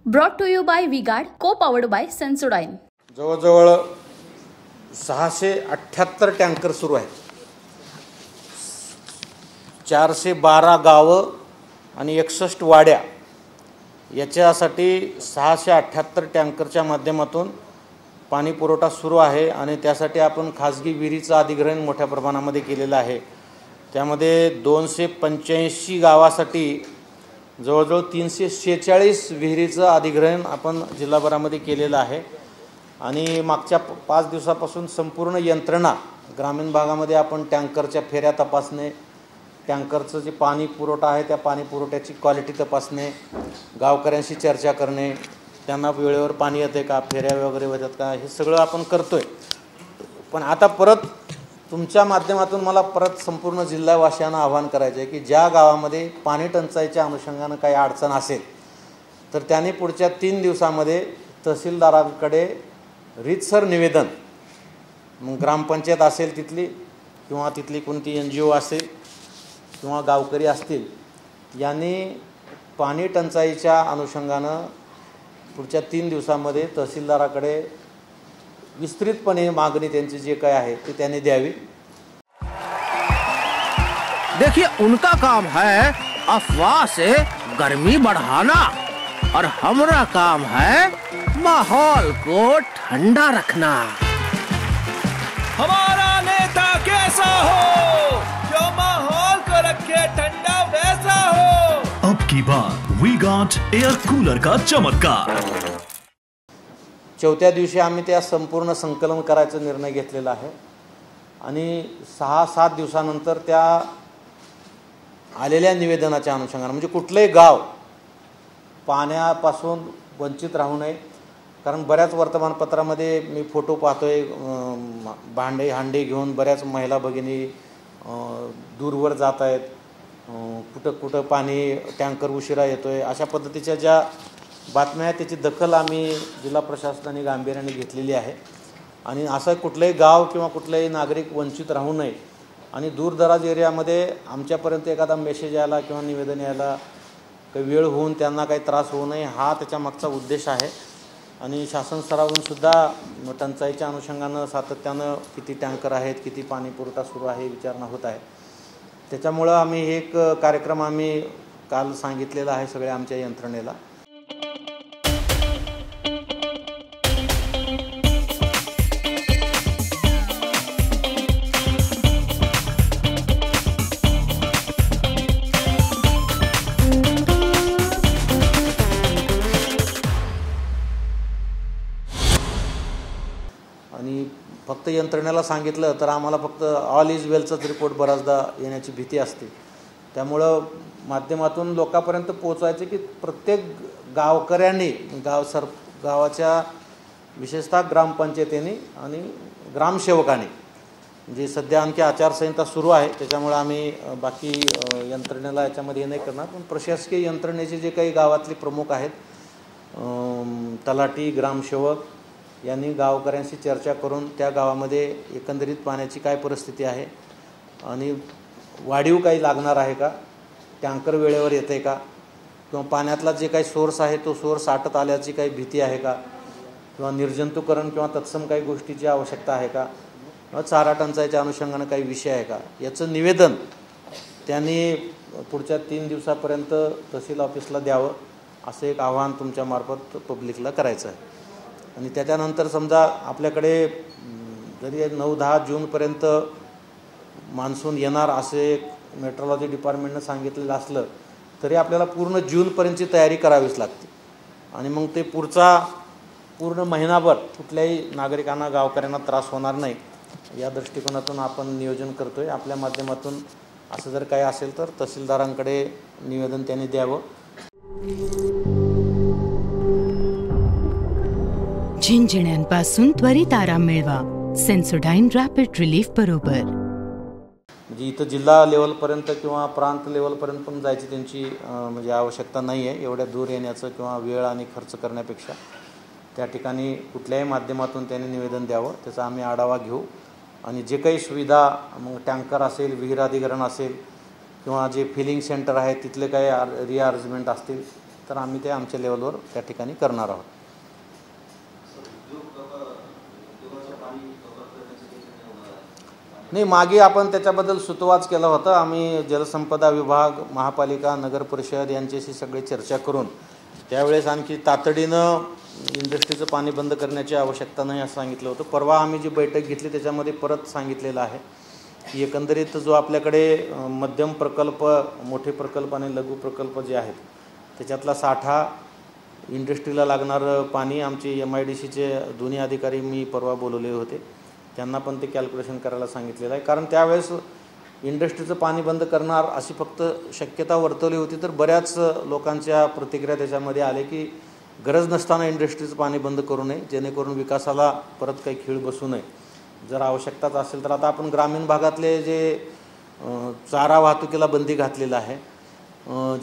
Brought to you by V-Guard, co-powered by Sensodyne. जवळजवळ 678 tanker सुरू आहेत. 412 गावं आणि 61 वाड्या याच्यासाठी 678 टँकरच्या माध्यमातून पाणी पुरवठा सुरू आहे आणि त्यासाठी आपण खाजगी विहिरीचं अधिग्रहण मोठ्या प्रमाणामध्ये केलेलं आहे. त्यामध्ये 285 गावासाठी जवळजवळ 346 विहिरीचं अधिग्रहण आपण जिल्हाभरामध्ये केलेलं आहे. आणि मागच्या 5 दिवसापासून संपूर्ण यंत्रणा ग्रामीण भागामध्ये आपण टँकरच्या फेऱ्या तपासणे, टँकरचं जे पाणी पुरवठा आहे त्या पाणी पुरवठ्याची क्वालिटी तपासणे, गावकऱ्यांशी चर्चा करणे, त्यांना वेळेवर पाणी येते का, फेऱ्या वगैरे होतात का, हे सगळं आपण करतोय. पण आता परत तुमच्या माध्यमातून मला परत संपूर्ण जिल्हावासियांना आवाहन करायचं आहे की ज्या गावामध्ये पाणी टंचाईच्या अनुषंगानं काही अडचण असेल तर त्यांनी पुढच्या 3 दिवसामध्ये तहसीलदारांकडे रीतसर निवेदन, मग ग्रामपंचायत असेल तिथली किंवा तिथली कोणती NGO असेल किंवा गावकरी असतील, यांनी पाणी टंचाईच्या अनुषंगानं पुढच्या 3 दिवसामध्ये तहसीलदाराकडे विस्तृतपणे मागणी त्यांची जे काय आहे ते त्यांनी द्यावी. देखिए, उनका काम है अफवाह से गर्मी बढ़ाना और हमारा काम है माहौल को ठंडा रखना. हमारा नेता कैसा हो जो माहौल को रखे ठंडा वैसा हो. अब की बार V-Guard एयर कूलर का चमत्कार. 4थ्या दिवशी आम्ही त्या संपूर्ण संकलन करायचा निर्णय घेतलेला आहे आणि 6-7 दिवसानंतर त्या आलेल्या निवेदनाच्या अनुषंगाने म्हणजे कुठलंही गाव पाण्यापासून वंचित राहू नये. कारण बऱ्याच वर्तमानपत्रामध्ये मी फोटो पाहतोय, भांडे हांडे घेऊन बऱ्याच महिला भगिनी दूरवर जात आहेत, कुठं पाणी टँकर उशिरा येतोय, अशा पद्धतीच्या ज्या बातम्या आहेत त्याची दखल आम्ही जिल्हा प्रशासनाने गांभीर्याने घेतलेली आहे. आणि असं कुठलंही गाव किंवा कुठलाही नागरिक वंचित राहू नये आणि दूरदराज एरियामध्ये आमच्यापर्यंत एखादा मेसेज यायला किंवा निवेदन यायला काही वेळ होऊन त्यांना काही त्रास होऊ नये, हा त्याच्या मागचा उद्देश आहे. आणि शासन स्तरावरून सुद्धा टंचाईच्या अनुषंगानं सातत्यानं किती टँकर आहेत, किती पाणी पुरवठा सुरू आहे विचारणा होत आहे. त्याच्यामुळं आम्ही हे एक कार्यक्रम आम्ही काल सांगितलेला आहे सगळ्या आमच्या यंत्रणेला. आणि फक्त यंत्रणेला सांगितलं तर आम्हाला फक्त ऑल इज वेलचाच रिपोर्ट बराचदा येण्याची भीती असते. त्यामुळं माध्यमातून लोकांपर्यंत पोहोचायचं की प्रत्येक गावकऱ्यांनी गावाच्या विशेषतः ग्रामपंचायतीने आणि ग्रामसेवकांनी, म्हणजे सध्या आणखी आचारसंहिता सुरू आहे त्याच्यामुळे आम्ही बाकी यंत्रणेला याच्यामध्ये हे नाही करणार. पण प्रशासकीय यंत्रणेचे जे काही गावातले प्रमुख आहेत, तलाठी, ग्रामसेवक यांनी गावकऱ्यांशी चर्चा करून त्या गावामध्ये एकंदरीत पाण्याची काय परिस्थिती आहे आणि वाढीव काही लागणार आहे का, टँकर वेळेवर येते का, किंवा पाण्यातला जे काही सोर्स आहे तो सोर्स आटत आल्याची काही भीती आहे का, किंवा निर्जंतुकरण किंवा तत्सम काही गोष्टीची आवश्यकता आहे का, किंवा चारा टंचाईच्या अनुषंगानं काही विषय आहे का, याचं निवेदन त्यांनी पुढच्या 3 दिवसापर्यंत तहसील ऑफिसला द्यावं असं एक आवाहन तुमच्यामार्फत पब्लिकला करायचं आहे. आणि त्याच्यानंतर समजा आपल्याकडे जरी 9-10 जूनपर्यंत मान्सून येणार असे मेट्रोलॉजी डिपार्टमेंटनं सांगितलेलं असलं तरी आपल्याला पूर्ण जूनपर्यंतची तयारी करावीच लागते. आणि मग ते पूर्ण महिनाभर कुठल्याही नागरिकांना, गावकऱ्यांना त्रास होणार नाही या दृष्टिकोनातून आपण नियोजन करतो आहे. आपल्या माध्यमातून असं जर काही असेल तर तहसीलदारांकडे निवेदन त्यांनी द्यावं. झिंझिण्यांपासून त्वरित आराम मिळवा सेन्सोडाईन रॅपिड रिलीफ बरोबर. म्हणजे इथं जिल्हा लेवलपर्यंत किंवा प्रांत लेवलपर्यंत पण जायची त्यांची म्हणजे आवश्यकता नाही आहे. एवढ्या दूर येण्याचं किंवा वेळ आणि खर्च करण्यापेक्षा त्या ठिकाणी कुठल्याही माध्यमातून त्यांनी निवेदन द्यावं, त्याचा आम्ही आढावा घेऊ. आणि जे काही सुविधा, मग टँकर असेल, विहीर अधिग्रहण असेल किंवा जे फिलिंग सेंटर आहे तिथले काही रिअरेंजमेंट असतील तर आम्ही ते आमच्या लेवलवर त्या ठिकाणी करणार आहोत. नाही, मागे आपण त्याच्याबद्दल सुतोवाच केला होता. आम्ही जलसंपदा विभाग, महापालिका, नगर परिषद यांच्याशी सगळे चर्चा करून त्यावेळेस आणखी तातडीनं इंडस्ट्रीचं पाणी बंद करण्याची आवश्यकता नाही असं सांगितलं होतं. परवा आम्ही जी बैठक घेतली त्याच्यामध्ये परत सांगितलेलं आहे की एकंदरीत जो आपल्याकडे मध्यम प्रकल्प, मोठे प्रकल्प आणि लघु प्रकल्प जे आहेत त्याच्यातला साठा, इंडस्ट्रीला लागणारं पाणी आमचे MIDCचे दोन्ही अधिकारी मी परवा बोलवले होते, त्यांना पण ते कॅल्क्युलेशन करायला सांगितलेलं आहे. कारण त्यावेळेस इंडस्ट्रीचं पाणी बंद करणार अशी फक्त शक्यता वर्तवली होती, तर बऱ्याच लोकांच्या प्रतिक्रिया त्याच्यामध्ये आले की गरज नसताना इंडस्ट्रीचं पाणी बंद करू नये, जेणेकरून विकासाला परत काही खीळ बसू नये. जर आवश्यकताच असेल तर आता आपण ग्रामीण भागातले जे चारा वाहतुकीला बंदी घातलेलं आहे,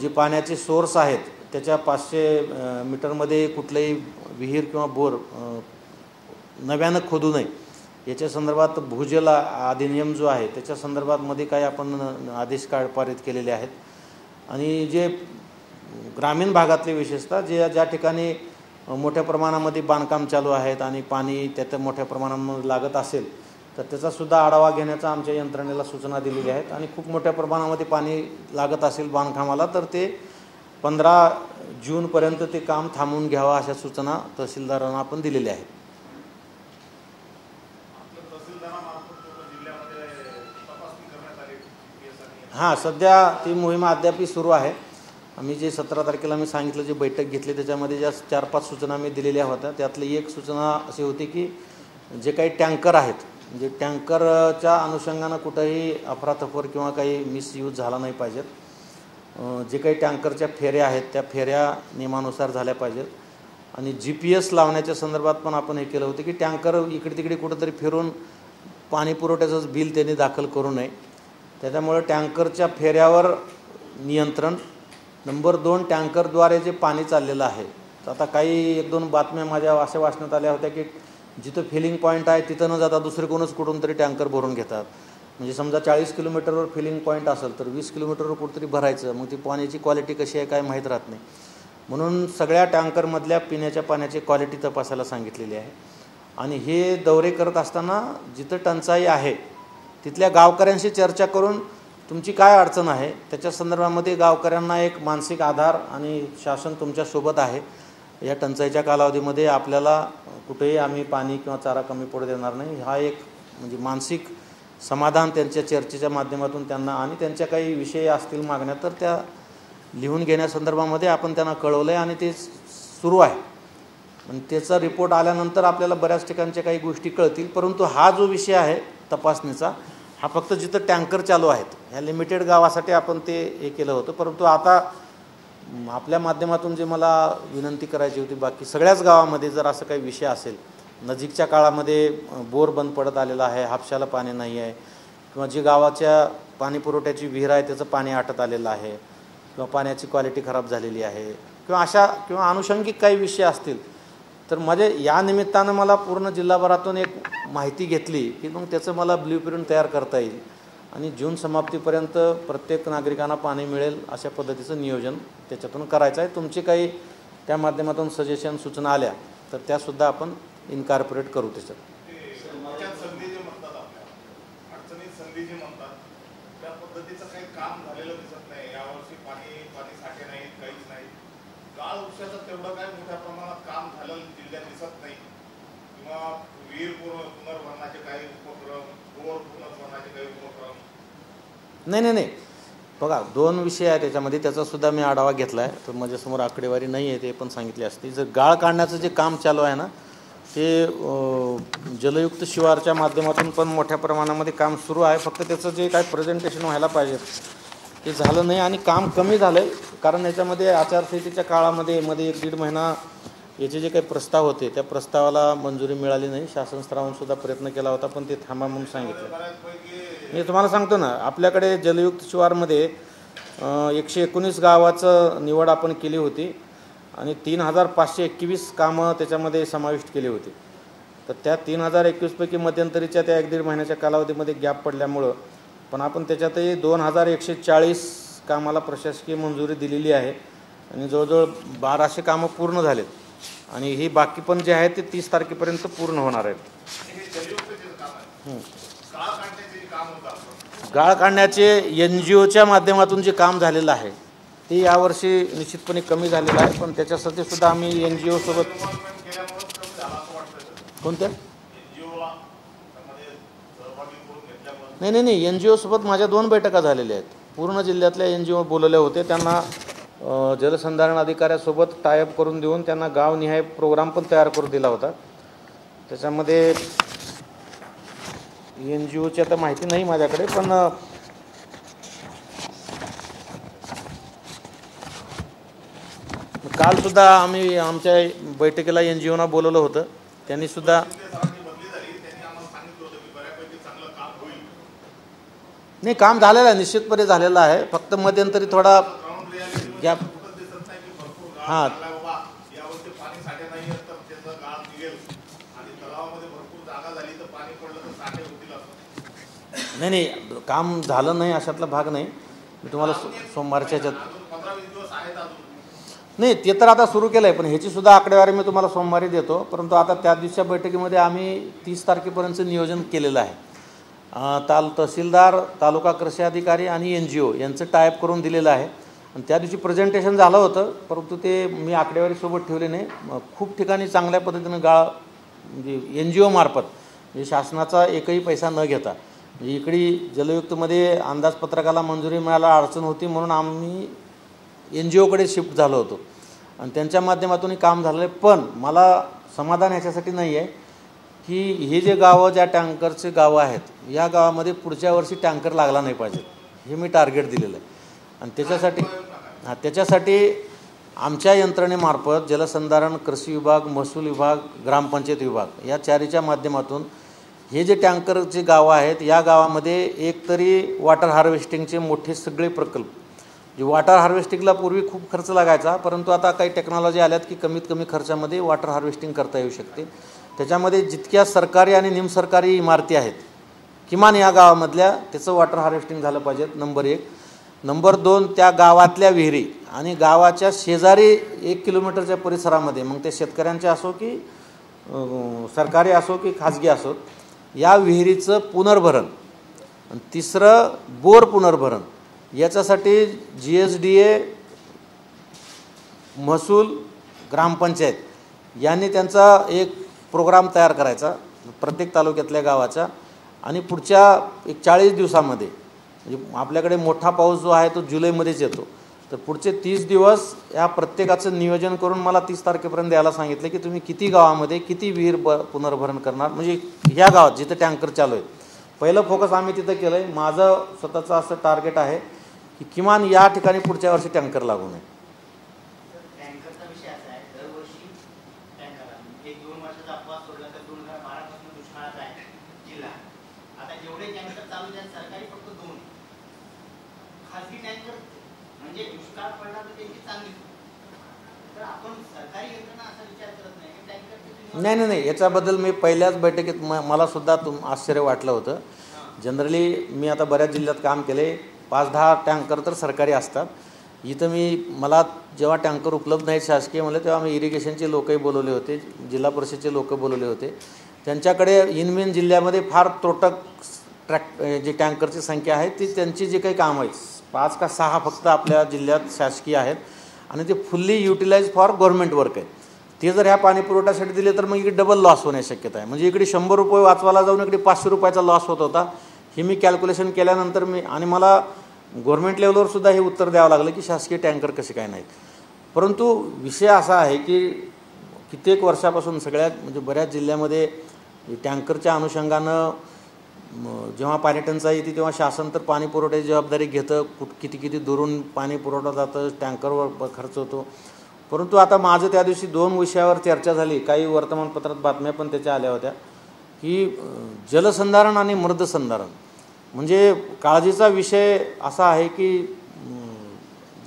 जे पाण्याचे सोर्स आहेत त्याच्या 500 मीटरमध्ये कुठलंही विहीर किंवा बोर नव्यानं खोदू नये याच्या संदर्भात भूजल अधिनियम जो आहे त्याच्या संदर्भात मध्ये काही आपण आदेश पारित केलेले आहेत. आणि जे ग्रामीण भागातले विशेषतः ज्या ठिकाणी मोठ्या प्रमाणामध्ये बांधकाम चालू आहेत आणि पाणी त्यात मोठ्या प्रमाणामध्ये लागत असेल तर त्याचासुद्धा आढावा घेण्याचा आमच्या यंत्रणेला सूचना दिलेली आहेत. आणि खूप मोठ्या प्रमाणामध्ये पाणी लागत असेल बांधकामाला तर ते 15 जूनपर्यंत ते काम थांबवून घ्यावं अशा सूचना तहसीलदारांना आपण दिलेल्या आहेत. हां, सध्या ती मोहीम अद्यापही सुरू आहे. आम्ही जे 17 तारखेला मी सांगितलं जे बैठक घेतली त्याच्यामध्ये ज्या 4-5 सूचना मी दिलेल्या होत्या त्यातली एक सूचना अशी होती की जे काही टँकर आहेत म्हणजे टँकरच्या अनुषंगानं कुठंही अफरातफर किंवा काही मिसयूज झाला नाही पाहिजेत. जे काही टँकरच्या फेऱ्या आहेत त्या फेऱ्या नियमानुसार झाल्या पाहिजेत. आणि GPS लावण्याच्या संदर्भात पण आपण हे केलं होतं की टँकर इकडे तिकडे कुठंतरी फिरून पाणी पुरवठ्याचंच बिल त्यांनी दाखल करू नये. त्याच्यामुळे टँकरच्या फेऱ्यावर नियंत्रण. नंबर 2, टँकरद्वारे जे पाणी चाललेलं आहे तर आता काही 1-2 बातम्या माझ्या अशा वाचण्यात आल्या होत्या की जिथं फिलिंग पॉईंट आहे तिथं न जाता दुसरे कोणच कुठून तरी टँकर भरून घेतात. म्हणजे समजा 40 किलोमीटरवर फिलिंग पॉईंट असेल तर 20 किलोमीटरवर कुठंतरी भरायचं, मग ती पाण्याची क्वालिटी कशी आहे काय माहीत राहत नाही. म्हणून सगळ्या टँकरमधल्या पिण्याच्या पाण्याची क्वालिटी तपासायला सांगितलेली आहे. आणि हे दौरे करत असताना जिथं टंचाई आहे तिथल्या गावकऱ्यांशी चर्चा करून तुमची काय अडचण आहे त्याच्या संदर्भामध्ये गावकऱ्यांना एक मानसिक आधार आणि शासन तुमच्यासोबत आहे. या टंचाईच्या कालावधीमध्ये आपल्याला कुठेही आम्ही पाणी किंवा चारा कमी पडू देणार नाही, हा एक म्हणजे मानसिक समाधान त्यांच्या चर्चेच्या माध्यमातून त्यांना. आणि त्यांच्या काही विषय असतील मागण्या तर त्या लिहून घेण्यासंदर्भामध्ये आपण त्यांना कळवलं आहे आणि ते सुरू आहे. आणि त्याचा रिपोर्ट आल्यानंतर आपल्याला बऱ्याच ठिकाणच्या काही गोष्टी कळतील. परंतु हा जो विषय आहे तपासणीचा हा फक्त जिथं टँकर चालू आहेत ह्या लिमिटेड गावासाठी आपण ते हे केलं होतं. परंतु आता आपल्या माध्यमातून जे मला विनंती करायची होती बाकी सगळ्याच गावामध्ये जर असं काही विषय असेल, नजीकच्या काळामध्ये बोर बंद पडत आलेला आहे, हापशाला पाणी नाही आहे किंवा जी गावाच्या पाणी पुरवठ्याची विहीर आहे त्याचं पाणी आटत आलेलं आहे किंवा पाण्याची क्वालिटी खराब झालेली आहे किंवा अशा किंवा अनुषंगिक काही विषय असतील तर म्हणजे या निमित्तानं मला पूर्ण जिल्हाभरातून एक माहिती घेतली की मग त्याचं मला ब्ल्यूप्रिंट तयार करता येईल आणि जून समाप्तीपर्यंत प्रत्येक नागरिकांना पाणी मिळेल अशा पद्धतीचं नियोजन त्याच्यातून करायचं आहे. तुमचे काही त्या माध्यमातून सजेशन सूचना आल्या तर त्यासुद्धा आपण इन्कॉर्पोरेट करू त्याच्यात. तेवढं काय मोठ्या प्रमाणात काम झालं जिल्ह्यात दिसत नाही किंवा विहीर पुनर्भरणाचे काही उपक्रम, बोर पुनर्भरणाचे काही उपक्रम. नाही बघा 2 विषय आहेत त्याच्यामध्ये, त्याचासुद्धा मी आढावा घेतला आहे. तर माझ्यासमोर आकडेवारी नाही आहे ते पण सांगितली असती. जर गाळ काढण्याचं जे काम चालू आहे ना ते जलयुक्त शिवारच्या माध्यमातून पण मोठ्या प्रमाणामध्ये काम सुरू आहे. फक्त त्याचं जे काय प्रेझेंटेशन व्हायला पाहिजे ते झालं नाही आणि काम कमी झालं आहे. कारण याच्यामध्ये आचारसंहितेच्या काळामध्ये 1-1.5 महिना याचे जे काही प्रस्ताव होते त्या प्रस्तावाला मंजुरी मिळाली नाही. शासन स्तरावरसुद्धा प्रयत्न केला होता पण ते थांबा म्हणून सांगितलं. मी तुम्हाला सांगतो ना, आपल्याकडे जलयुक्त शिवारमध्ये 119 गावाचं निवड आपण केली होती आणि 3521 कामं त्याच्यामध्ये समाविष्ट केली होती. तर त्या 3021 पैकी मध्यंतरीच्या त्या 1-1.5 महिन्याच्या कालावधीमध्ये गॅप पडल्यामुळं पण आपण त्याच्यातही 2140 कामाला प्रशासकीय मंजुरी दिलेली आहे. आणि जवळजवळ 1200 कामं पूर्ण झालेत आणि ही बाकी पण जे आहेत ते 30 तारखेपर्यंत पूर्ण होणार आहेत. गाळ काढण्याचे NGOच्या माध्यमातून जे काम झालेलं आहे ते यावर्षी निश्चितपणे कमी झालेलं आहे, पण त्याच्यासाठी सुद्धा आम्ही NGO सोबत कोणत्या नाही NGO सोबत माझ्या 2 बैठका झालेल्या आहेत. पूर्ण जिल्ह्यातल्या NGO बोलवले होते, त्यांना जलसंधारण अधिकाऱ्यासोबत टायअप करून देऊन त्यांना गावनिहाय प्रोग्राम पण तयार करून दिला होता. त्याच्यामध्ये NGOची आता माहिती नाही माझ्याकडे, पण कालसुद्धा आम्ही आमच्या बैठकीला NGOना बोलवलं होतं. त्यांनी सुद्धा नाही काम झालेलं आहे, निश्चितपणे झालेलं आहे. फक्त मध्यंतरी थोडा गॅप हां नाही काम झालं नाही अशातला भाग नाही. मी तुम्हाला सोमवारच्या नाही ते तर आता सुरू केलं आहे, पण ह्याची सुद्धा आकडेवारी मी तुम्हाला सोमवारी देतो. परंतु आता त्या दिवसाच्या बैठकीमध्ये आम्ही 30 तारखेपर्यंतचं नियोजन केलेलं आहे. तहसीलदार, तालुका कृषी अधिकारी आणि NGO यांचं टायअप करून दिलेलं आहे आणि त्या दिवशी प्रेझेंटेशन झालं होतं, परंतु ते मी आकडेवारी सोबत ठेवले नाही. खूप ठिकाणी चांगल्या पद्धतीनं गाळ म्हणजे NGO मार्फत म्हणजे शासनाचा एकही पैसा न घेता म्हणजे इकडे जलयुक्तमध्ये अंदाजपत्रकाला मंजुरी मिळायला अडचण होती म्हणून आम्ही NGOकडे शिफ्ट झालो होतो आणि त्यांच्या माध्यमातूनही काम झालं आहे. पण मला समाधान ह्याच्यासाठी नाही आहे की हे जे गावं ज्या टँकरचे गावं आहेत या गावामध्ये पुढच्या वर्षी टँकर लागला नाही पाहिजे, हे मी टार्गेट दिलेलं आहे. आणि त्याच्यासाठी आमच्या यंत्रणेमार्फत जलसंधारण, कृषी विभाग, महसूल विभाग, ग्रामपंचायत विभाग या चारीच्या माध्यमातून हे जे टँकरचे गावं आहेत या गावामध्ये एकतरी वॉटर हार्वेस्टिंगचे मोठे सगळे प्रकल्प जे वॉटर हार्वेस्टिंगला पूर्वी खूप खर्च लागायचा, परंतु आता काही टेक्नॉलॉजी आल्यात की कमीत कमी खर्चामध्ये वॉटर हार्वेस्टिंग करता येऊ शकते. त्याच्यामध्ये जितक्या सरकारी आणि निमसरकारी इमारती आहेत किमान या गावामधल्या त्याचं वॉटर हार्वेस्टिंग झालं पाहिजे. नंबर 1. नंबर 2, त्या गावातल्या विहिरी आणि गावाच्या शेजारी 1 किलोमीटरच्या परिसरामध्ये मग ते शेतकऱ्यांचे असो की सरकारी असो की खाजगी असो या विहिरीचं पुनर्भरण. आणि 3रं बोर पुनर्भरण. याच्यासाठी GSDA, महसूल, ग्रामपंचायत यांनी त्यांचा एक प्रोग्राम तयार करायचा प्रत्येक तालुक्यातल्या गावाचा आणि पुढच्या 40 दिवसामध्ये म्हणजे आपल्याकडे मोठा पाऊस जो आहे तो जुलैमध्येच येतो, तर पुढचे 30 दिवस या प्रत्येकाचं नियोजन करून मला 30 तारखेपर्यंत यायला सांगितलं की तुम्ही किती गावामध्ये किती विहीर पुनर्भरण करणार. म्हणजे ह्या गावात जिथं टँकर चालू आहेत पहिलं फोकस आम्ही तिथं केलं आहे. माझं स्वतःचं असं टार्गेट आहे की किमान या ठिकाणी पुढच्या वर्षी टँकर लागू नये. नाही याच्याबद्दल मी पहिल्याच बैठकीत मला सुद्धा आश्चर्य वाटलं होतं. जनरली मी आता बऱ्याच जिल्ह्यात काम केले, 5-10 टँकर तर सरकारी असतात. इथं मला जेव्हा टँकर उपलब्ध नाहीत शासकीय म्हणलं तेव्हा मी इरिगेशनचे लोकही बोलवले होते, जिल्हा परिषदेचे लोक बोलवले होते. त्यांच्याकडे इनमेन जिल्ह्यामध्ये फार त्रोटक जे टँकरची संख्या आहे ती त्यांची जे काही काम आहेत 5 का 6 फक्त आपल्या जिल्ह्यात शासकीय आहेत आणि ते fully utilise for government work आहे. ते जर ह्या पाणी पुरवठ्यासाठी दिले तर मग इकडे डबल लॉस होण्याची शक्यता आहे. म्हणजे इकडे 100 रुपये वाचवायला जाऊन इकडे 500 रुपयाचा लॉस होत होता. हे मी कॅल्क्युलेशन केल्यानंतर मला गव्हर्नमेंट लेवलवर सुद्धा हे उत्तर द्यावं लागलं की शासकीय टँकर कसे काय नाहीत. परंतु विषय असा आहे की कित्येक वर्षापासून सगळ्यात म्हणजे बऱ्याच जिल्ह्यामध्ये टँकरच्या अनुषंगानं जेव्हा पाणी टंचाई येते तेव्हा शासन तर पाणी पुरवठ्याची जबाबदारी घेतं, किती दुरून पाणी पुरवठा जातं, टँकरवर खर्च होतो. परंतु आता माझं त्या दिवशी 2 विषयावर चर्चा झाली, काही वर्तमानपत्रात बातम्या पण त्याच्या आल्या होत्या की जलसंधारण आणि मृदसंधारण. म्हणजे काळजीचा विषय असा आहे की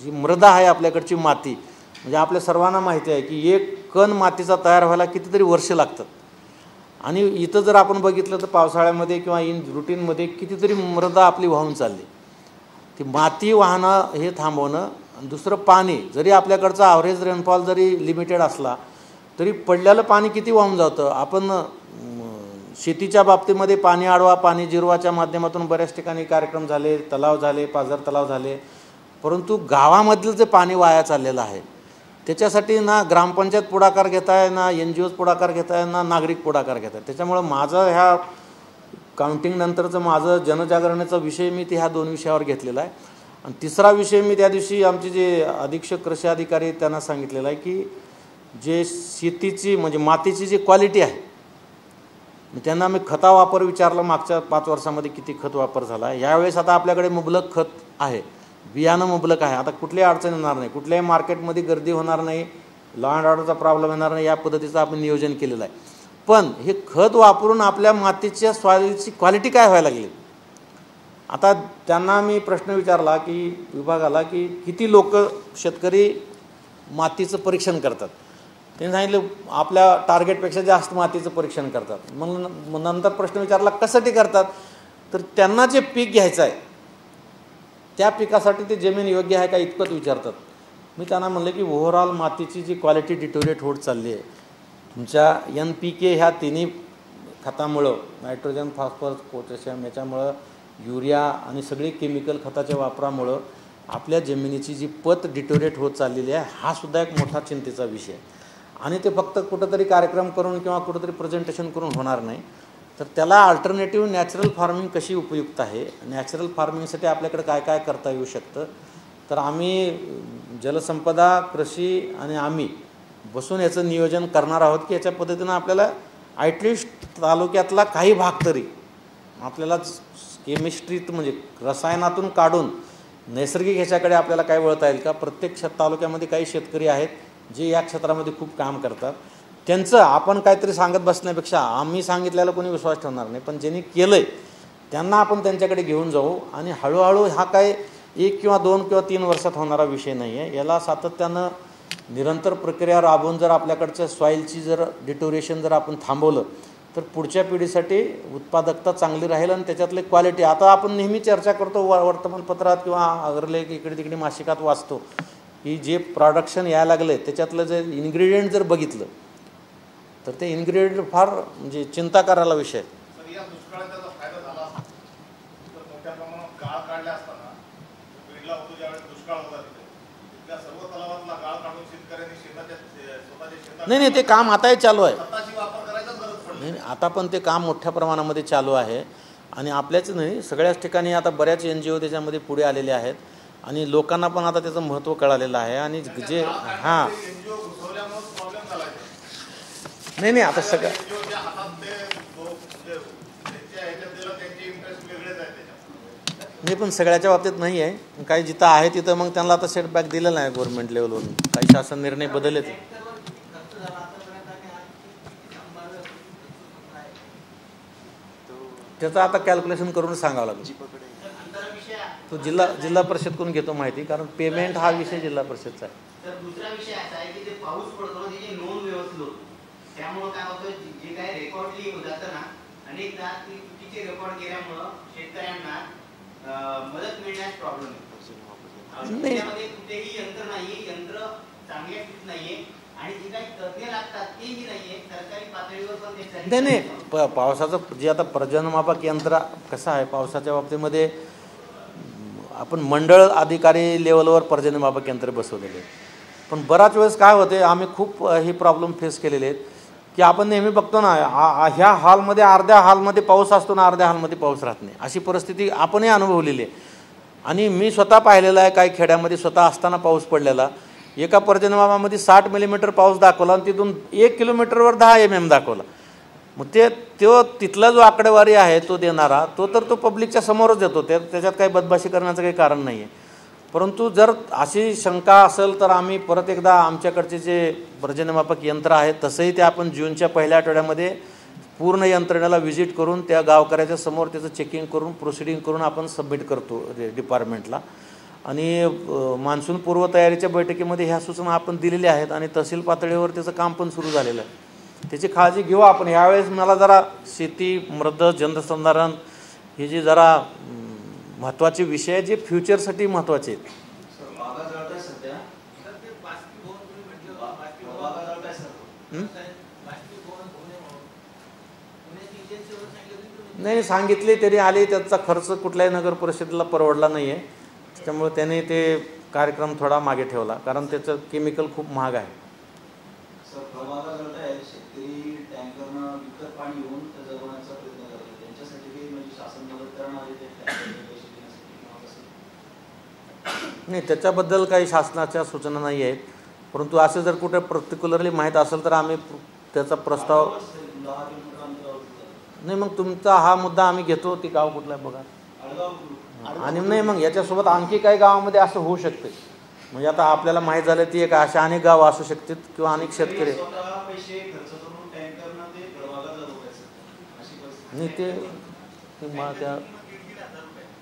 जी मृदा आहे आपल्याकडची माती म्हणजे आपल्या सर्वांना माहिती आहे की एक कण मातीचा तयार व्हायला कितीतरी वर्ष लागतात आणि इथं जर आपण बघितलं तर पावसाळ्यामध्ये किंवा रुटीनमध्ये कितीतरी मृदा आपली वाहून चालली. ती माती वाहनं हे थांबवणं दुसरं पाणी, जरी आपल्याकडचा ॲव्हरेज रेनफॉल जरी लिमिटेड असला तरी पडलेलं पाणी किती वाहून जातं. आपण शेतीच्या बाबतीमध्ये पाणी अडवा पाणी जिरवाच्या माध्यमातून बऱ्याच ठिकाणी कार्यक्रम झाले, तलाव झाले, पाझर तलाव झाले, परंतु गावामधलं जे पाणी वाया चाललेलं आहे त्याच्यासाठी ना ग्रामपंचायत पुढाकार घेत आहे, ना NGOज पुढाकार घेत आहे, ना नागरिक पुढाकार घेत आहे. त्याच्यामुळं माझं ह्या काउंटिंग नंतरचं माझं जनजागरणाचा विषय मी ह्या 2 विषयावर घेतलेला आहे. आणि तिसरा विषय मी त्या दिवशी आमचे जे अधीक्षक कृषी अधिकारी त्यांना सांगितलेलं आहे की जे शेतीची म्हणजे मातीची जी क्वालिटी आहे, त्यांना मी खता वापर विचारलं, मागच्या 5 वर्षामध्ये किती खत वापर झाला आहे. यावेळेस आता आपल्याकडे मुबलक खत आहे, बियाणं मुबलक आहे, आता कुठल्याही अडचण येणार नाही, कुठल्याही मार्केटमध्ये गर्दी होणार नाही, लॉ अँड ऑर्डरचा प्रॉब्लेम येणार नाही, या पद्धतीचं आपण नियोजन केलेलं आहे. पण हे खत वापरून आपल्या मातीच्या सॉईलची क्वालिटी काय व्हायला लागली. आता त्यांना मी प्रश्न विचारला की विभागाला की किती लोक शेतकरी मातीचं परीक्षण करतात. त्यांनी सांगितलं आपल्या टार्गेटपेक्षा जास्त मातीचं परीक्षण करतात. मग नंतर प्रश्न विचारला कशासाठी करतात, तर त्यांना जे पीक घ्यायचं आहे त्या पिकासाठी ते जमीन योग्य आहे का इतकंच विचारतात. मी त्यांना म्हणलं की ओव्हरऑल मातीची जी क्वालिटी डिटोरिएट होत चालली आहे, तुमच्या NPK ह्या तिन्ही खतामुळं, नायट्रोजन, फॉस्फरस, पोटॅशियम, याच्यामुळं युरिया आणि सगळी केमिकल खताच्या वापरामुळं आपल्या जमिनीची जी पत डिटोरिएट होत चाललेली आहे, हा सुद्धा एक मोठा चिंतेचा विषय आहे. आणि ते फक्त कुठंतरी कार्यक्रम करून किंवा कुठंतरी प्रेझेंटेशन करून होणार नाही, तर त्याला अल्टरनेटिव्ह नॅचरल फार्मिंग कशी उपयुक्त आहे, नॅचरल फार्मिंगसाठी आपल्याकडे काय काय करता येऊ शकतं. तर आम्ही जलसंपदा, कृषी आणि आम्ही बसून याचं नियोजन करणार आहोत की याच्या पद्धतीनं आपल्याला ॲटलिस्ट तालुक्यातला काही भाग तरी आपल्याला केमिस्ट्रीत म्हणजे रसायनातून काढून नैसर्गिक ह्याच्याकडे आपल्याला काय वळता येईल का. प्रत्येक तालुक्यामध्ये काही शेतकरी आहेत जे या क्षेत्रामध्ये खूप काम करतात, त्यांचं आपण काहीतरी सांगत बसण्यापेक्षा आम्ही सांगितल्याला कोणी विश्वास ठेवणार नाही, पण ज्यांनी केलं आहे त्यांना आपण त्यांच्याकडे घेऊन जाऊ. आणि हळूहळू हा काय 1 किंवा 2 किंवा 3 वर्षात होणारा विषय नाही आहे. याला सातत्यानं निरंतर प्रक्रिया राबवून जर आपल्याकडच्या सॉईलची जर डिटोरेशन जर आपण थांबवलं तर पुढच्या पिढीसाठी उत्पादकता चांगली राहील. आणि त्याच्यातले क्वालिटी, आता आपण नेहमी चर्चा करतो वर्तमानपत्रात किंवा अग्रलेख इकडे तिकडे मासिकात वाचतो की जे प्रोडक्शन यायला लागलं आहे त्याच्यातलं जे इन्ग्रेडियंट जर बघितलं तर ते इन्ग्रेडियंट फार म्हणजे चिंता करायला विषय आहे. तर या दुष्काळात त्याचा फायदा झाला असता तर मोठ्या प्रमाणात गाळ काढल्या असताना बीडला होतो ज्यावेळेस दुष्काळ होता तिथे सर्व तलावातला गाळ काढून शेतकऱ्यांनी स्वतःच्या शेतात नाही ते काम आताही चालू आहे. खताची वापर करायचाच गरज पडली. नाही आता पण ते काम मोठ्या प्रमाणामध्ये चालू आहे. आणि आपल्याच नाही सगळ्याच ठिकाणी आता बऱ्याच NGO त्याच्यामध्ये पुढे आलेले आहेत आणि लोकांना पण आता त्याचं महत्त्व कळालेलं आहे. आणि जे हां NGO घुसवल्यामुळे प्रॉब्लेम झाला. नाही आता सगळं NGOच्या हातात ते त्यांच्या ह्याच्यात दिलं, त्यांचे इंटरेस्ट वेगळेच आहेत त्याच्यात. नाही पण सगळ्याच्या बाबतीत नाही आहे. काही जिथं आहे तिथं मग त्यांना आता सेटबॅक दिलेलं आहे गव्हर्नमेंट लेवलवरून, काही शासन निर्णय बदललेत. त्याचं आता कॅल्क्युलेशन करून सांगावं लागेल. तो जिल्हा परिषदकडून घेतो माहिती, कारण पेमेंट हा विषय जिल्हा परिषदचा आहे. तर दुसरा विषय असा आहे की ते पाऊस पडतो त्याची नोंद व्यवस्थित होतो, त्यामुळे काय होतं जे काही रेकॉर्ड लिहिलं जातं ना अनेकदा ती चुकीचे रेकॉर्ड केल्यामुळं शेतकऱ्यांना मदत मिळण्यास प्रॉब्लेम येतो. त्यामध्ये कुठेही यंत्र नाहीये, यंत्र चांगल्या स्थितीत नाहीये आणि जे काही तज्ञ लागतात तेही नाहीये. सरकारी पातळीवर पण ते नाही पावसाचं जे आता पर्जन्यमापक यंत्र कसं आहे, पावसाच्या बाबतीमध्ये आपण मंडळ अधिकारी लेवलवर पर्जन्यमापक यंत्र बसवलेले आहेत. पण बराच वेळेस काय होते, आम्ही खूप हे प्रॉब्लेम फेस केलेले आहेत की आपण नेहमी बघतो ना ह्या हॉलमध्ये अर्ध्या हॉलमध्ये पाऊस असतो ना अर्ध्या हॉलमध्ये पाऊस राहत नाही, अशी परिस्थिती आपणही अनुभवलेली आहे. आणि मी स्वतः पाहिलेलं आहे, काही खेड्यामध्ये स्वतः असताना पाऊस पडलेला. एका पर्जन्यमापामध्ये 60 मिलीमीटर पाऊस दाखवला आणि तिथून 1 किलोमीटरवर 10 mm दाखवला. मग तो तिथला जो आकडेवारी आहे तो देणारा तो पब्लिकच्या समोरच देतो, त्याच्यात काही बदमाशी करण्याचं काही कारण नाही आहे. परंतु जर अशी शंका असेल तर आम्ही परत एकदा आमच्याकडचे जे पर्जन्यमापक यंत्र आहे तसंही ते आपण जूनच्या पहिल्या आठवड्यामध्ये पूर्ण यंत्रणेला व्हिजिट करून त्या गावकऱ्याच्या समोर त्याचं चेकिंग करून प्रोसिडिंग करून आपण सबमिट करतो डिपार्टमेंटला. आणि मान्सून पूर्वतयारीच्या बैठकीमध्ये ह्या सूचना आपण दिलेल्या आहेत आणि तहसील पातळीवर त्याचं काम पण सुरू झालेलं आहे. त्याची काळजी घेऊ आपण. ह्यावेळेस मला जरा शेती, मृद, जलसंधारण हे जे जरा महत्त्वाचे विषय जे फ्युचरसाठी महत्त्वाचे आहेत. नाही सांगितले तरी आले, त्याचा खर्च कुठल्याही नगर परिषदेला परवडला नाही आहे, त्याच्यामुळे त्याने ते कार्यक्रम थोडा मागे ठेवला, कारण त्याचं केमिकल खूप महाग आहे. नाही, त्याच्याबद्दल काही शासनाच्या सूचना नाही आहेत, परंतु असं जर कुठे पर्टिक्युलरली माहीत असेल तर आम्ही त्याचा प्रस्ताव. नाही, मग तुमचा हा मुद्दा आम्ही घेतो. ती गाव कुठला आहे बघा. आणि नाही, मग याच्यासोबत आणखी काही गावामध्ये असं होऊ शकते, म्हणजे आता आपल्याला माहीत झालं ती एक अशा अनेक गावं असू शकतात किंवा अनेक शेतकरी. नाही ते त्या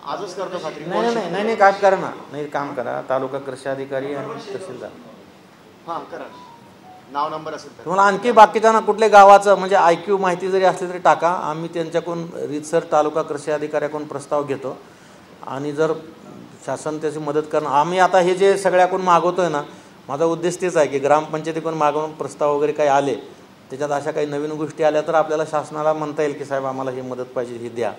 आजच करतो खात्री. नाही नाही नाही नाही काय करा ना, नाही काम करा, तालुका कृषी अधिकारी आणि तहसीलदार. हां करा, नाव नंबर असेल तर. तुम्हाला आणखी बाकीच्या ना कुठल्या गावाचं म्हणजे IQ माहिती जरी असली तरी टाका, आम्ही त्यांच्याकडून रीतसर तालुका कृषी अधिकाऱ्याकडून प्रस्ताव घेतो आणि जर शासन त्याची मदत करणार. आम्ही आता हे जे सगळ्याकडून मागवतोय ना, माझा उद्देश तेच आहे की ग्रामपंचायतीकडून मागवून प्रस्ताव वगैरे काही आले, त्याच्यात अशा काही नवीन गोष्टी आल्या तर आपल्याला शासनाला म्हणता येईल की साहेब आम्हाला ही मदत पाहिजे, ही द्या,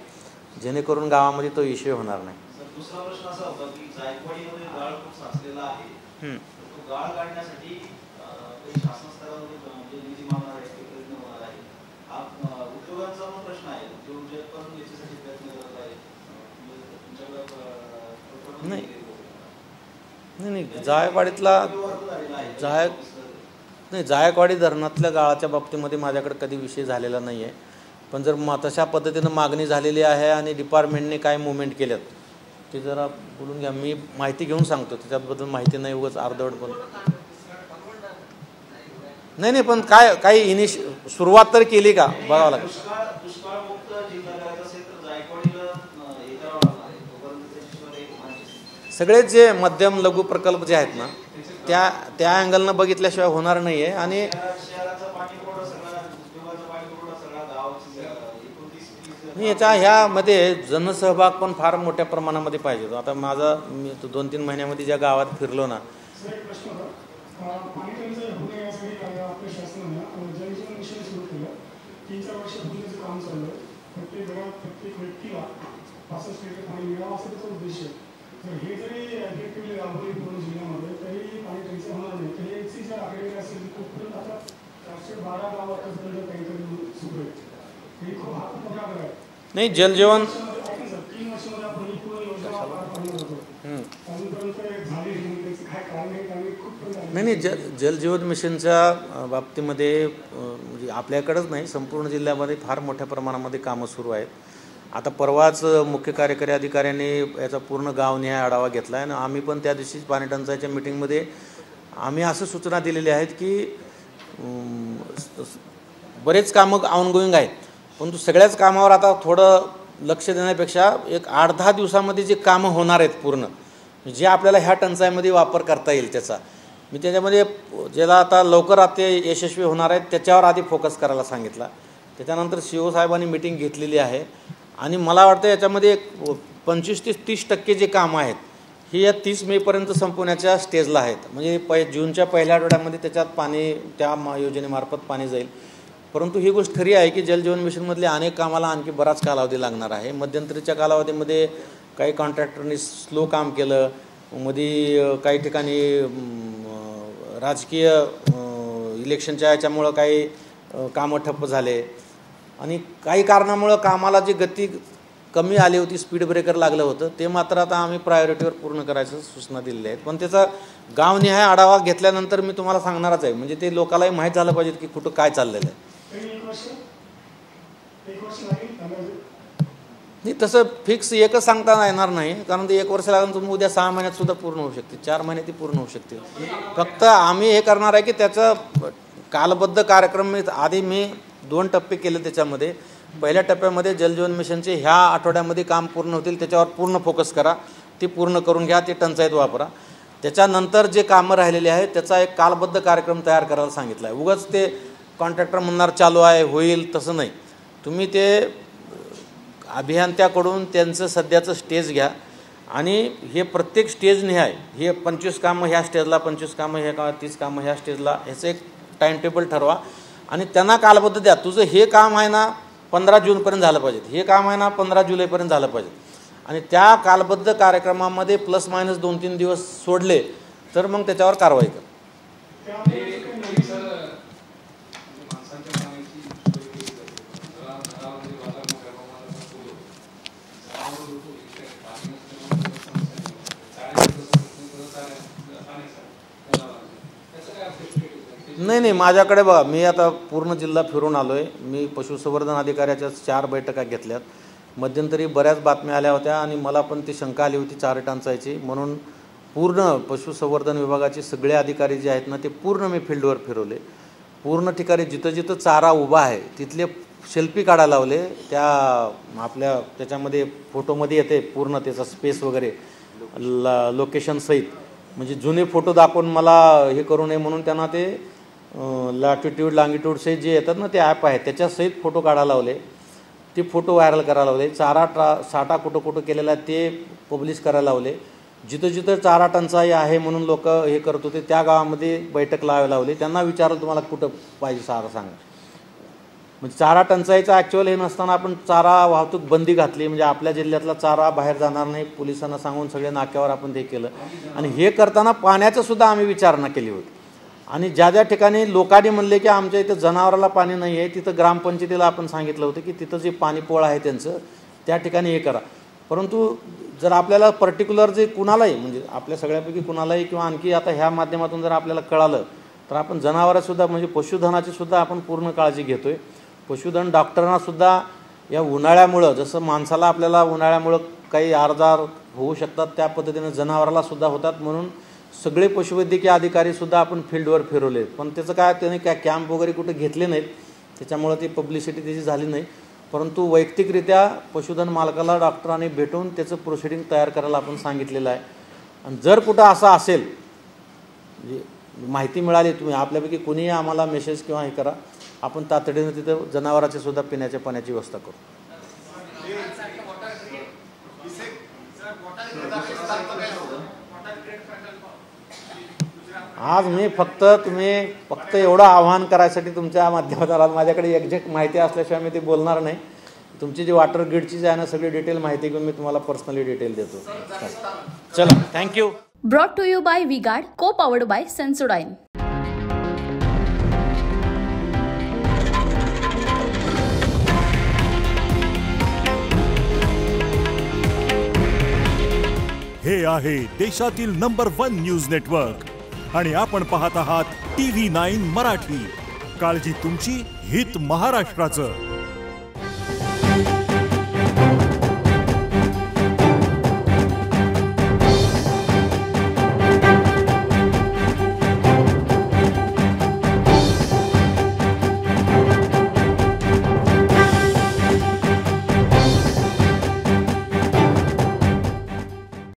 जेणेकरून गावामध्ये तो इश्यू होणार नाही. दुसरा प्रश्न असा होता की जायकवाडीमध्ये गाळ खूप साचलेला आहे, तो गाळ काढण्यासाठी शासन स्तरावर निधी मागणार आहे, प्रयत्न होणार आहे. हा उद्योगांचा पण प्रश्न आहे, जो उद्योग पण याच्यासाठी प्रयत्न करत आहे. नाही नाही, जायकवाडीतला जायकवाडी धरणातल्या गाळाच्या बाबतीमध्ये माझ्याकडे कधी विषय झालेला नाही आहे, पण जर तशा पद्धतीनं मागणी झालेली आहे आणि डिपार्टमेंटने काय मुवमेंट केल्यात ते जरा बोलून घ्या, मी माहिती घेऊन सांगतो. त्याच्याबद्दल माहिती नाही, उगाच अर्धवट बोल. नाही नाही, पण काय काही सुरुवात तर केली का बघावं लागेल. सगळेच जे मध्यम लघु प्रकल्प जे आहेत ना, त्या अँगलनं बघितल्याशिवाय होणार नाही आहे. आणि याच्या ह्यामध्ये जनसहभाग पण फार मोठ्या प्रमाणामध्ये पाहिजे. आता मी 2-3 महिन्यामध्ये ज्या गावात फिरलो ना, नाही जलजीवन नाही जलजीवन मिशनच्या बाबतीमध्ये म्हणजे आपल्याकडंच नाही, संपूर्ण जिल्ह्यामध्ये फार मोठ्या प्रमाणामध्ये कामं सुरू आहेत. आता परवाच मुख्य कार्यकारी अधिकाऱ्यांनी याचा पूर्ण गावनिहाय आढावा घेतला आहे आणि आम्ही पण त्या दिवशी पाणी टंचाईच्या मिटिंगमध्ये आम्ही असं सूचना दिलेल्या आहेत की बरेच कामं ऑनगोईंग आहेत, परंतु सगळ्याच कामावर आता थोडं लक्ष देण्यापेक्षा एक 8-10 दिवसामध्ये जे कामं होणार आहेत पूर्ण, जे आपल्याला ह्या टंचाईमध्ये वापर करता येईल त्याचा, मी त्याच्यामध्ये ज्याला आता लवकर ते यशस्वी होणार आहेत त्याच्यावर आधी फोकस करायला सांगितला. त्याच्यानंतर CO साहेबांनी मिटिंग घेतलेली आहे आणि मला वाटतं याच्यामध्ये 25 ते 30% जे कामं आहेत ही या 30 मेपर्यंत संपवण्याच्या स्टेजला आहेत. म्हणजे जूनच्या पहिल्या आठवड्यामध्ये त्याच्यात पाणी त्या योजनेमार्फत पाणी जाईल. परंतु ही गोष्ट खरी आहे की जलजीवन मिशनमधल्या अनेक कामाला आणखी बराच कालावधी लागणार आहे. मध्यंतरीच्या कालावधीमध्ये काही कॉन्ट्रॅक्टरनी स्लो काम केलं, मध्ये काही ठिकाणी राजकीय इलेक्शनच्या याच्यामुळं काही कामं ठप्प झाले आणि काही कारणामुळं कामाला जी गती कमी आली होती, स्पीड ब्रेकर लागलं होतं, ते मात्र आता आम्ही प्रायोरिटीवर पूर्ण करायचं सूचना दिलेल्या आहेत. पण त्याचा गावनिहाय आढावा घेतल्यानंतर मी तुम्हाला सांगणारच आहे, म्हणजे ते लोकांनाही माहीत झालं पाहिजे की कुठं काय चाललेलं आहे. नाही तसं फिक्स एकच सांगता येणार नाही, कारण ते 1 वर्ष लागून तुम्ही उद्या 6 महिन्यात सुद्धा पूर्ण होऊ शकते, 4 महिन्यात ती पूर्ण होऊ शकते. फक्त आम्ही हे करणार आहे की त्याचं कालबद्ध कार्यक्रम आधी मी 2 टप्पे केले. त्याच्यामध्ये पहिल्या टप्प्यामध्ये जलजीवन मिशनचे ह्या आठवड्यामध्ये काम पूर्ण होतील त्याच्यावर पूर्ण फोकस करा, ते पूर्ण करून घ्या, ते टंचाईत वापरा. त्याच्यानंतर जे कामं राहिलेले आहेत त्याचा एक कालबद्ध कार्यक्रम तयार करायला सांगितला आहे. उगाच ते कॉन्ट्रॅक्टर म्हणणार चालू आहे होईल तसं नाही, तुम्ही ते अभियंत्याकडून त्यांचं सध्याचं स्टेज घ्या आणि हे प्रत्येक स्टेजनिहाय हे 25 कामं ह्या स्टेजला, 25 कामं ह्या 30 कामं ह्या स्टेजला, ह्याचं एक टाईम टेबल ठरवा आणि त्यांना कालबद्ध द्या, तुझं हे काम आहे ना 15 जूनपर्यंत झालं पाहिजे, हे काम आहे ना 15 जुलैपर्यंत झालं पाहिजे, आणि त्या कालबद्ध कार्यक्रमामध्ये प्लस मायनस 2-3 दिवस सोडले तर मग त्याच्यावर कारवाई कर. नाही, माझ्याकडे बघा, मी आता पूर्ण जिल्हा फिरून आलो आहे. मी पशुसंवर्धन अधिकाऱ्याच्या 4 बैठका घेतल्यात. मध्यंतरी बऱ्याच बातम्या आल्या होत्या आणि मला पण ती शंका आली होती चारा टंचाईची, म्हणून पूर्ण पशुसंवर्धन विभागाचे सगळे अधिकारी जे आहेत ना ते पूर्ण मी फील्डवर फिरवले. पूर्ण ठिकाणी जिथं जिथं चारा उभा आहे तिथले सेल्फी काढायला लावले. त्या आपल्या त्याच्यामध्ये फोटोमध्ये येते पूर्ण त्याचा स्पेस वगैरे लोकेशन सहित, म्हणजे जुने फोटो दाखवून मला हे करू नये म्हणून त्यांना ते लॅटिट्यूड लॉंगिट्यूड सहित जे येतात ना ते ॲप आहे त्याच्यासहित फोटो काढायला लावले. ते फोटो व्हायरल करायला लावले. चारा साठा कुठं कुठं केलेला आहे ते पब्लिश करायला लावले. जिथं जिथं चारा टंचाई आहे म्हणून लोक हे करत होते त्या गावामध्ये बैठक लावायला लावली. त्यांना विचारलं तुम्हाला कुठं पाहिजे चारा सांगा. म्हणजे चारा टंचाईचं ॲक्च्युअल हे नसताना आपण चारा वाहतूक बंदी घातली, म्हणजे आपल्या जिल्ह्यातला चारा बाहेर जाणार नाही पोलिसांना सांगून सगळ्या नाक्यावर आपण ते केलं. आणि हे करताना पाण्याचं सुद्धा आम्ही विचारणा केली होती. आणि ज्या ज्या ठिकाणी लोकांनी म्हणले की आमच्या इथं जनावराला पाणी नाही आहे तिथं ग्रामपंचायतीला आपण सांगितलं होतं की तिथं जे पाणीपोळ आहे त्यांचं त्या ठिकाणी हे करा. परंतु जर आपल्याला पर्टिक्युलर जे कुणालाही म्हणजे आपल्या सगळ्यापैकी कुणालाही किंवा आणखी आता ह्या माध्यमातून जर आपल्याला कळालं तर आपण जनावरांसुद्धा म्हणजे पशुधनाची सुद्धा आपण पूर्ण काळजी घेतो आहे. पशुधन डॉक्टरांनासुद्धा या उन्हाळ्यामुळं जसं माणसाला आपल्याला उन्हाळ्यामुळं काही आजार होऊ शकतात त्या पद्धतीनं जनावराला सुद्धा होतात, म्हणून सगळे पशुवैद्यकीय अधिकारीसुद्धा आपण फील्डवर फिरवले. पण त्याचं काय त्याने काय कॅम्प वगैरे कुठे घेतले नाहीत त्याच्यामुळं ती पब्लिसिटी त्याची झाली नाही. परंतु वैयक्तिकरित्या पशुधन मालकाला डॉक्टरांनी भेटून त्याचं प्रोसिडिंग तयार करायला आपण सांगितलेलं आहे. आणि जर कुठं असं असेल म्हणजे माहिती मिळाली तुम्ही आपल्यापैकी कोणीही आम्हाला मेसेज किंवा हे करा, आपण तातडीनं तिथं जनावरांची सुद्धा पिण्याच्या पाण्याची व्यवस्था करू. आज मी फक्त एवढं आवाहन करायसाठी तुमच्या माध्यमातून माझ्याकडे एक्झॅक्ट माहिती असल्याशिवाय मी ते बोलणार नाही. तुमची जी वॉटर ग्रीडची जी आहे ना सगळी डिटेल माहिती घेऊन मी तुम्हाला पर्सनली डिटेल देतो. चला, thank you. Brought to you by V-Guard, co-powered bye Sensodyne. हे आहे देशातील नंबर 1 न्यूज नेटवर्क आणि आपण पाहत आहात TV9 मराठी. काळजी तुमची, हित महाराष्ट्राचं.